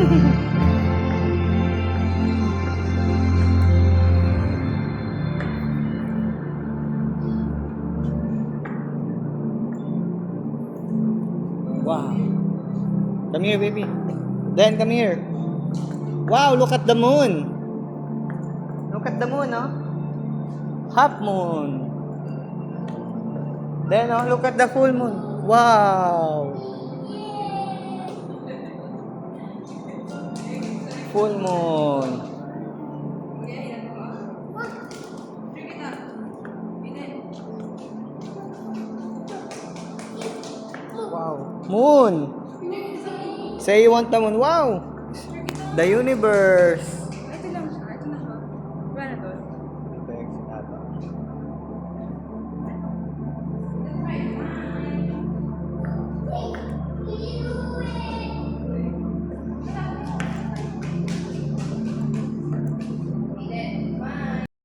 Wow. Come here, baby. Then, come here. Wow, look at the moon. Look at the moon, oh. Half moon. Then, oh, look at the full moon. Wow. Full moon. Wow. Moon. Say you want the moon. Wow. The universe.